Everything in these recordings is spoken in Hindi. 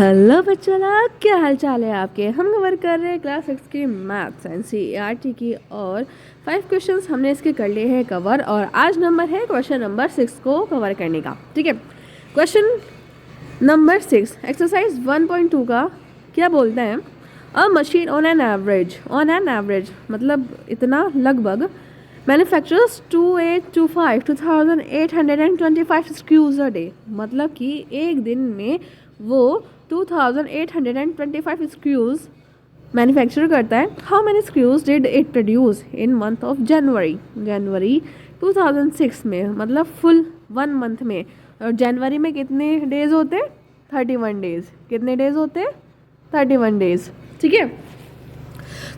हेलो बच्चों, क्या हाल चाल है आपके। हम कवर कर रहे हैं क्लास 6 की मैथ्स एनसीईआरटी की और 5 क्वेश्चंस हमने इसके कर लिए हैं कवर। और आज नंबर है क्वेश्चन नंबर 6 को कवर करने का। ठीक है, क्वेश्चन नंबर 6 एक्सरसाइज 1.2 का क्या बोलते हैं। अ मशीन ऑन एन एवरेज मतलब इतना लगभग मैन्युफैक्चरर्स 2825 स्क्रूज अ डे, मतलब कि एक दिन में वो 2825 स्क्रूज मैन्युफैक्चर करता है। How many screws did it produce in month of January 2006 में, मतलब फुल 1 मंथ में। और जनवरी में कितने डेज होते हैं? 31 डेज। कितने डेज होते हैं? 31 डेज। ठीक है,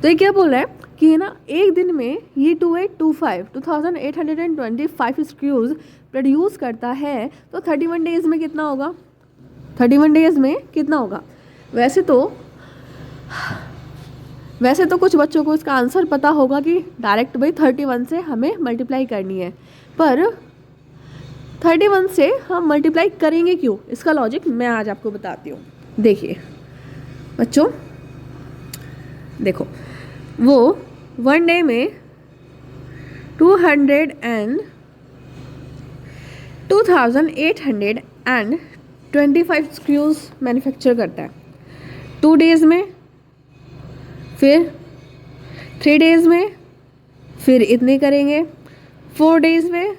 तो ये क्या बोल रहा है कि ना एक दिन में ये 2825 स्क्रूज प्रोड्यूस करता है, तो 31 डेज में कितना होगा? 31 डेज में कितना होगा? वैसे तो कुछ बच्चों को इसका आंसर पता होगा कि डायरेक्ट भाई 31 से हमें मल्टीप्लाई करनी है, पर 31 से हम मल्टीप्लाई करेंगे क्यों, इसका लॉजिक मैं आज आपको बताती हूँ। देखिए बच्चों, देखो वो 1 डे में 2825 स्क्रूज मैन्युफैक्चर करता है 2 डेज़ में, फिर 3 डेज़ में, फिर इतने करेंगे 4 डेज़ में,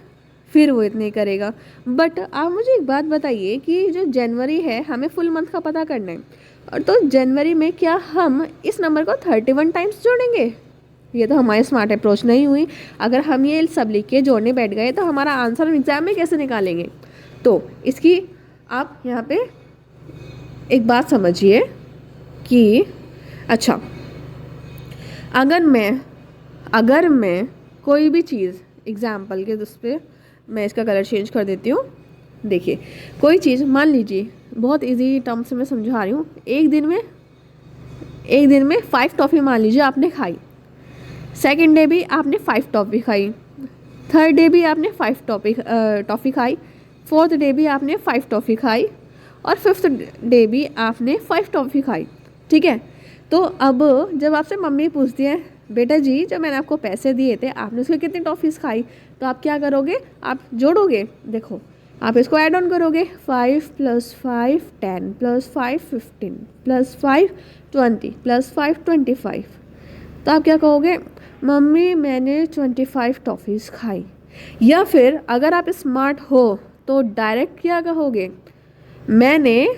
फिर वो इतने करेगा। बट आप मुझे एक बात बताइए कि जो जनवरी है हमें फुल मंथ का पता करना है, और तो जनवरी में क्या हम इस नंबर को 31 टाइम्स जोड़ेंगे? ये तो हमारी स्मार्ट अप्रोच नहीं हुई। अगर हम ये सब लिख के जोड़ने बैठ गए तो हमारा आंसर हम एग्ज़ाम में कैसे निकालेंगे? तो इसकी आप यहाँ पे एक बात समझिए कि अच्छा, अगर मैं कोई भी चीज़ एग्जाम्पल के उस पर मैं इसका कलर चेंज कर देती हूँ। देखिए कोई चीज़ मान लीजिए, बहुत इजी टर्म्स में समझा रही हूँ। एक दिन में 5 टॉफ़ी मान लीजिए आपने खाई, सेकेंड डे भी आपने 5 टॉफ़ी खाई, थर्ड डे भी आपने 5 टॉफ़ी खाई, फोर्थ डे भी आपने 5 टॉफ़ी खाई, और फिफ्थ डे भी आपने 5 टॉफ़ी खाई। ठीक है, तो अब जब आपसे मम्मी पूछती है बेटा जी जब मैंने आपको पैसे दिए थे आपने उसके कितनी टॉफ़ीज़ खाई, तो आप क्या करोगे? आप जोड़ोगे। देखो आप इसको ऐड ऑन करोगे, 5 + 5 10 + 5 15 + 5 20 + 5 25। तो आप क्या कहोगे? मम्मी मैंने 25 टॉफ़ीज़ खाई। या फिर अगर आप स्मार्ट हो तो डायरेक्ट क्या कहोगे? मैंने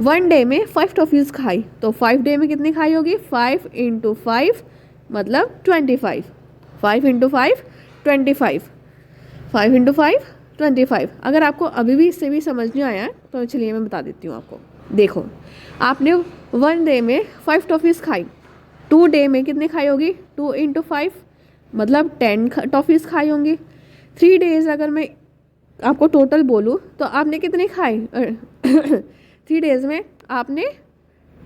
1 डे में 5 टॉफ़ीज़ खाई, तो 5 डे में कितनी खाई होगी? 5 × 5 मतलब 25। 5 × 5 25, 5 × 5 25। अगर आपको अभी भी इससे भी समझ नहीं आया तो चलिए मैं बता देती हूँ आपको। देखो आपने 1 डे में 5 टॉफ़ीज़ खाई, 2 डे में कितनी खाई होगी? 2 × 5 मतलब 10 टॉफ़ीज़ खाई होंगी। 3 डेज़ अगर मैं आपको टोटल बोलूँ तो आपने कितनी खाई? 3 डेज़ में आपने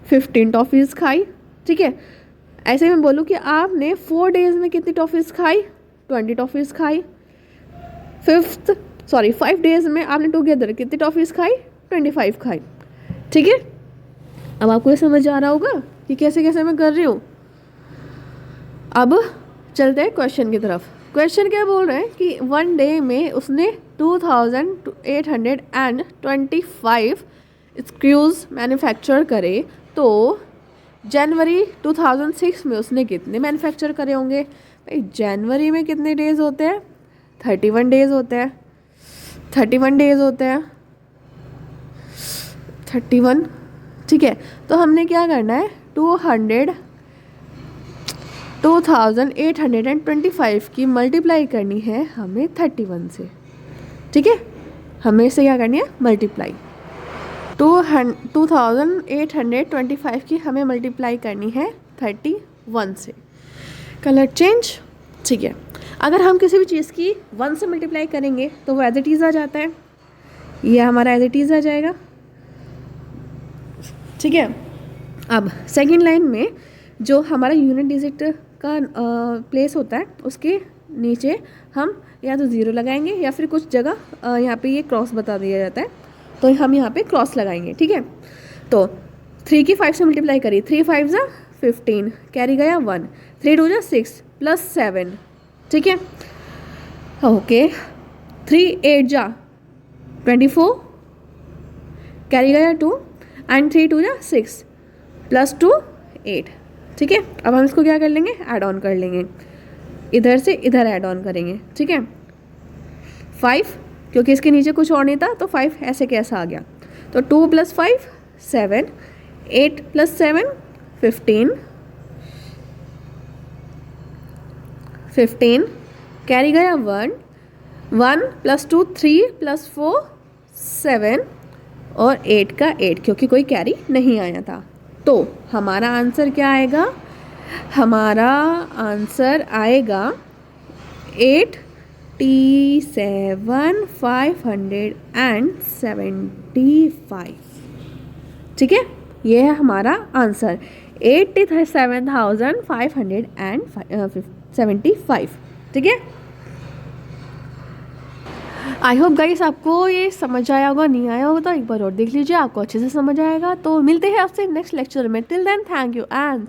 15 टॉफ़ीज़ खाई। ठीक है, ऐसे में बोलूँ कि आपने 4 डेज़ में कितनी टॉफ़ीज़ खाई? 20 टॉफ़ीज़ खाई। 5 डेज़ में आपने टुगेदर कितनी टॉफ़ीज़ खाई? 25 खाई। ठीक है, अब आपको ये समझ आ रहा होगा कि कैसे कैसे मैं कर रही हूँ। अब चलते हैं क्वेश्चन की तरफ। क्वेश्चन क्या बोल रहे हैं कि 1 डे में उसने 2825 स्क्रूज मैन्युफैक्चर करे, तो जनवरी 2006 में उसने कितने मैन्युफैक्चर करे होंगे? भाई जनवरी में कितने डेज़ होते हैं? 31 डेज़ होते हैं। 31 डेज़ होते हैं 31। ठीक है, तो हमने क्या करना है? 2825 की मल्टीप्लाई करनी है हमें 31 से। ठीक है, हमें इसे क्या करनी है? मल्टीप्लाई। 2825 की हमें मल्टीप्लाई करनी है 31 से। Colour change. ठीक है, अगर हम किसी भी चीज़ की 1 से मल्टीप्लाई करेंगे तो वो एज इट इज़ आ जाता है, ये हमारा एज इट इज़ आ जाएगा। ठीक है, अब सेकेंड लाइन में जो हमारा यूनिट डिजिट का प्लेस होता है उसके नीचे हम या तो 0 लगाएंगे या फिर कुछ जगह यहाँ पे ये क्रॉस बता दिया जाता है, तो हम यहाँ पे क्रॉस लगाएंगे। ठीक है, तो 3 की 5 से मल्टीप्लाई करिए, 3 5 ज़ा 15, कैरी गया 1, 3 2 ज़ा 6 प्लस 7, ठीक है। ओके, 3 8 जा 24, कैरी गया 2 एंड 3 2 जा 6 प्लस 2 8, ठीक है। अब हम इसको क्या कर लेंगे, ऐड ऑन कर लेंगे, इधर से इधर ऐड ऑन करेंगे, ठीक है। 5, क्योंकि इसके नीचे कुछ और नहीं था तो 5 ऐसे कैसा आ गया, तो 2 + 5 7, 8 + 7 15, कैरी गया 1, 1 + 2 3 + 4 7 और 8 का 8, क्योंकि कोई कैरी नहीं आया था। तो हमारा आंसर क्या आएगा, हमारा आंसर आएगा 87,575, ठीक है। ये है हमारा आंसर 87,575, ठीक है। आई होप गाइस आपको ये समझ आया होगा, नहीं आया होगा तो एक बार और देख लीजिए, आपको अच्छे से समझ आएगा। तो मिलते हैं आपसे नेक्स्ट लेक्चर में, till then thank you and